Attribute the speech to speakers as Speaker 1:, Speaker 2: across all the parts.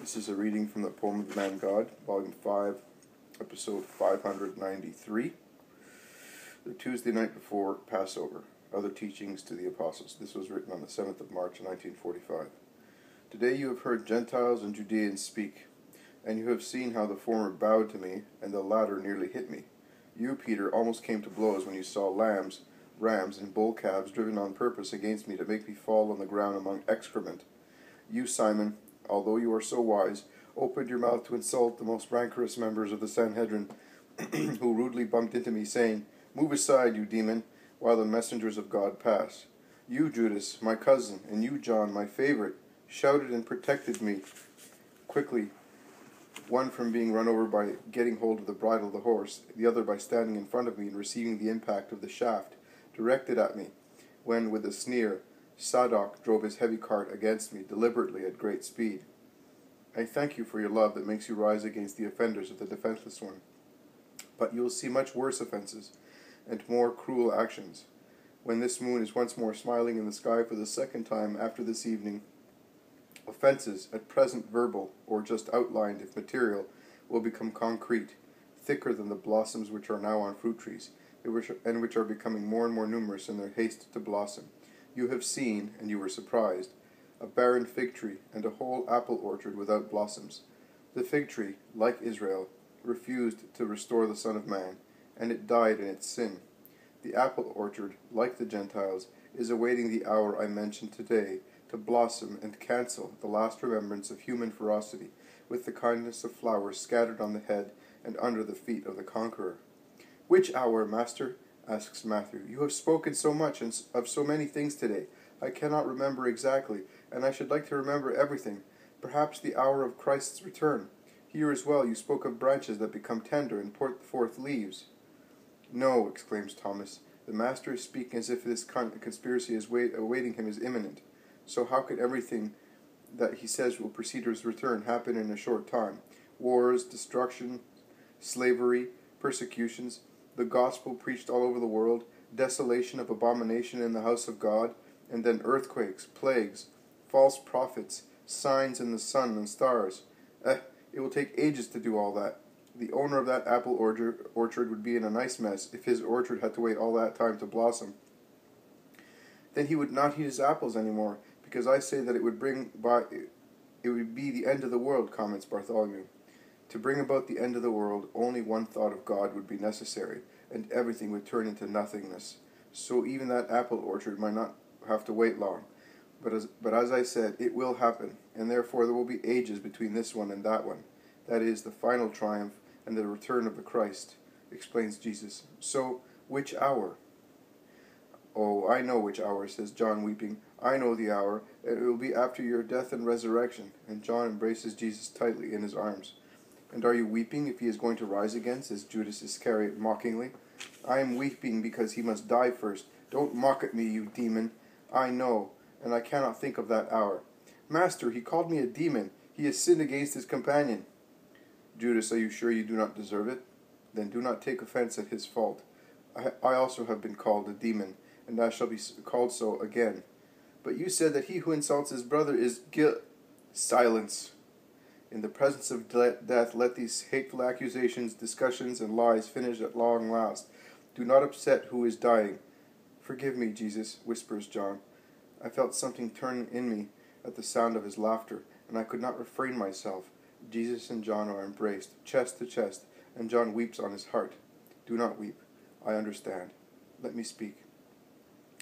Speaker 1: This is a reading from the Poem of the Man God, Volume 5, Episode 593, the Tuesday night before Passover, Other Teachings to the Apostles. This was written on the 7th of March, 1945. Today you have heard Gentiles and Judeans speak, and you have seen how the former bowed to me, and the latter nearly hit me. You, Peter, almost came to blows when you saw lambs, rams, and bull calves driven on purpose against me to make me fall on the ground among excrement. You, Simon, although you are so wise, opened your mouth to insult the most rancorous members of the Sanhedrin, who rudely bumped into me, saying, "Move aside, you demon," while the messengers of God pass. You, Judas, my cousin, and you, John, my favorite, shouted and protected me quickly, one from being run over by getting hold of the bridle of the horse, the other by standing in front of me and receiving the impact of the shaft directed at me, when, with a sneer, Sadok drove his heavy cart against me deliberately at great speed. I thank you for your love that makes you rise against the offenders of the defenseless one. But you will see much worse offenses and more cruel actions. When this moon is once more smiling in the sky for the second time after this evening, offenses, at present verbal, or just outlined if material, will become concrete, thicker than the blossoms which are now on fruit trees, and which are becoming more and more numerous in their haste to blossom. You have seen, and you were surprised, a barren fig tree and a whole apple orchard without blossoms. The fig tree, like Israel, refused to restore the Son of Man, and it died in its sin. The apple orchard, like the Gentiles, is awaiting the hour I mentioned today to blossom and cancel the last remembrance of human ferocity with the kindness of flowers scattered on the head and under the feet of the conqueror. "Which hour, Master?" asks Matthew. "You have spoken so much and of so many things today. I cannot remember exactly, and I should like to remember everything. Perhaps the hour of Christ's return. Here as well you spoke of branches that become tender and put forth leaves." "No," exclaims Thomas. "The Master is speaking as if this conspiracy awaiting him is imminent. So how could everything that he says will precede his return happen in a short time? Wars, destruction, slavery, persecutions, the gospel preached all over the world, desolation of abomination in the house of God, and then earthquakes, plagues, false prophets, signs in the sun and stars. It will take ages to do all that. The owner of that apple orchard would be in a nice mess if his orchard had to wait all that time to blossom. Then he would not eat his apples anymore, because I say that it would be the end of the world," comments Bartholomew. To bring about the end of the world, only one thought of God would be necessary, and everything would turn into nothingness. So even that apple orchard might not have to wait long. But as I said, it will happen, and therefore there will be ages between this one and that one. That is, the final triumph and the return of the Christ, explains Jesus. So, which hour? "Oh, I know which hour," says John, weeping. "I know the hour. It will be after your death and resurrection." And John embraces Jesus tightly in his arms. "And are you weeping if he is going to rise again?" says Judas Iscariot mockingly. "I am weeping because he must die first. Don't mock at me, you demon. I know, and I cannot think of that hour." "Master, he called me a demon. He has sinned against his companion." "Judas, are you sure you do not deserve it? Then do not take offense at his fault. I also have been called a demon, and I shall be called so again." "But you said that he who insults his brother is Silence! In the presence of death, let these hateful accusations, discussions, and lies finish at long last. Do not upset who is dying." "Forgive me, Jesus," whispers John. I felt something turn in me at the sound of his laughter, and I could not refrain myself. Jesus and John are embraced, chest to chest, and John weeps on his heart. "Do not weep. I understand. Let me speak."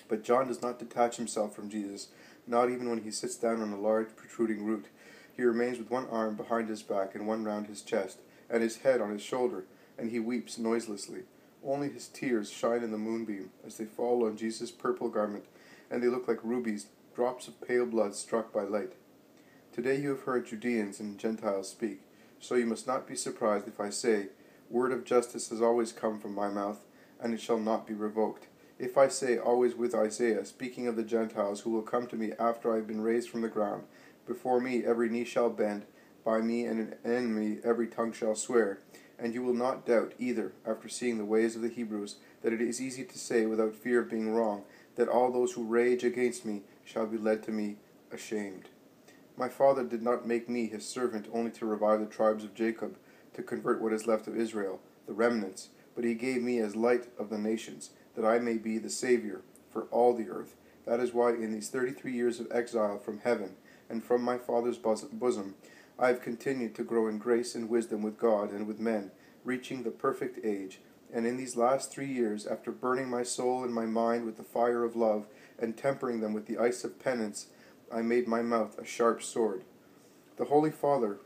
Speaker 1: But John does not detach himself from Jesus, not even when he sits down on a large protruding root. He remains with one arm behind his back and one round his chest, and his head on his shoulder, and he weeps noiselessly. Only his tears shine in the moonbeam as they fall on Jesus' purple garment, and they look like rubies, drops of pale blood struck by light. Today you have heard Judeans and Gentiles speak, so you must not be surprised if I say, "Word of justice has always come from my mouth, and it shall not be revoked." If I say, always with Isaiah, speaking of the Gentiles who will come to me after I have been raised from the ground, "Before me every knee shall bend, by me and in me every tongue shall swear," and you will not doubt either, after seeing the ways of the Hebrews, that it is easy to say without fear of being wrong, that all those who rage against me shall be led to me ashamed. My Father did not make me his servant only to revive the tribes of Jacob, to convert what is left of Israel, the remnants, but he gave me as light of the nations, that I may be the Savior for all the earth. That is why in these 33 years of exile from heaven and from my Father's bosom, I have continued to grow in grace and wisdom with God and with men, reaching the perfect age. And in these last 3 years, after burning my soul and my mind with the fire of love, and tempering them with the ice of penance, I made my mouth a sharp sword. The Holy Father,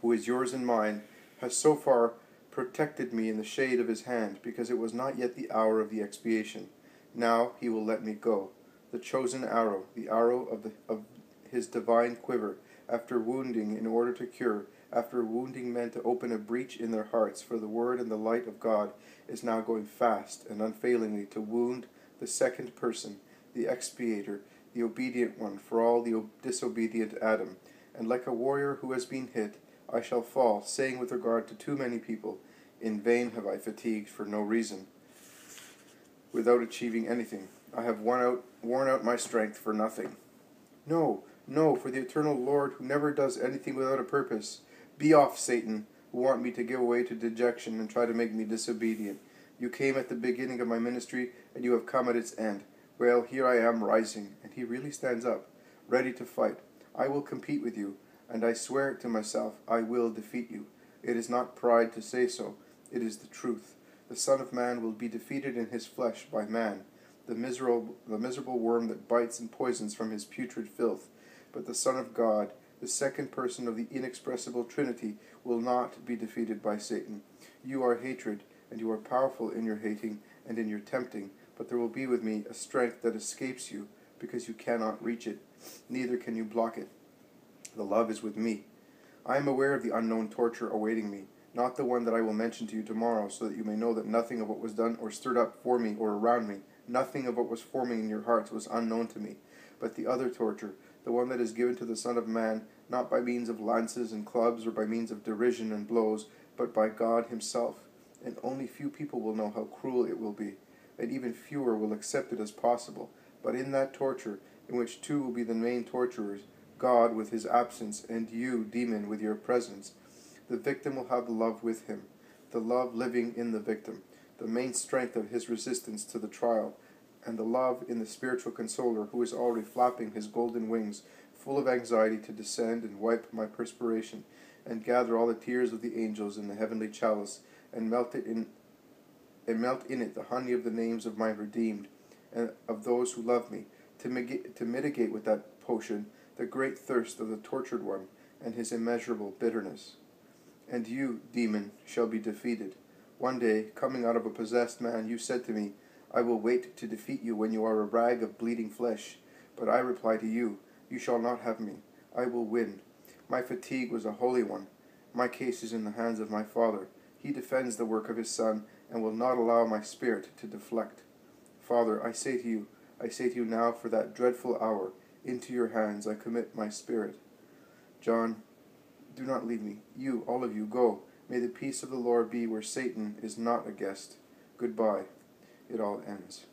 Speaker 1: who is yours and mine, has so far protected me in the shade of his hand, because it was not yet the hour of the expiation. Now he will let me go. The chosen arrow, the arrow of his divine quiver, after wounding in order to cure, after wounding men to open a breach in their hearts for the word and the light of God, is now going fast and unfailingly to wound the second person, the expiator, the obedient one for all the disobedient Adam. And like a warrior who has been hit, I shall fall, saying with regard to too many people, in vain have I fatigued for no reason, without achieving anything. I have worn out my strength for nothing. No, no, for the eternal Lord, who never does anything without a purpose. Be off, Satan, who want me to give way to dejection and try to make me disobedient. You came at the beginning of my ministry, and you have come at its end. Well, here I am rising, and he really stands up, ready to fight. I will compete with you, and I swear to myself, I will defeat you. It is not pride to say so, it is the truth. The Son of Man will be defeated in his flesh by man, the miserable worm that bites and poisons from his putrid filth. But the Son of God, the second person of the inexpressible Trinity, will not be defeated by Satan. You are hatred, and you are powerful in your hating and in your tempting, but there will be with me a strength that escapes you, because you cannot reach it, neither can you block it. The love is with me. I am aware of the unknown torture awaiting me, not the one that I will mention to you tomorrow, so that you may know that nothing of what was done or stirred up for me or around me, nothing of what was forming in your hearts was unknown to me, but the other torture, the one that is given to the Son of Man, not by means of lances and clubs or by means of derision and blows, but by God himself. And only few people will know how cruel it will be, and even fewer will accept it as possible. But in that torture, in which two will be the main torturers, God with his absence, and you, demon, with your presence, the victim will have the love with him, the love living in the victim, the main strength of his resistance to the trial, and the love in the spiritual consoler who is already flapping his golden wings, full of anxiety to descend and wipe my perspiration, and gather all the tears of the angels in the heavenly chalice, and melt in it the honey of the names of my redeemed, and of those who love me, to mitigate with that potion the great thirst of the tortured one, and his immeasurable bitterness. And you, demon, shall be defeated. One day, coming out of a possessed man, you said to me, I will wait to defeat you when you are a rag of bleeding flesh. But I reply to you, you shall not have me. I will win. My fatigue was a holy one. My case is in the hands of my Father. He defends the work of his Son, and will not allow my spirit to deflect. Father, I say to you now, for that dreadful hour, into your hands I commit my spirit. John, do not leave me. You, all of you, go. May the peace of the Lord be where Satan is not a guest. Goodbye. It all ends.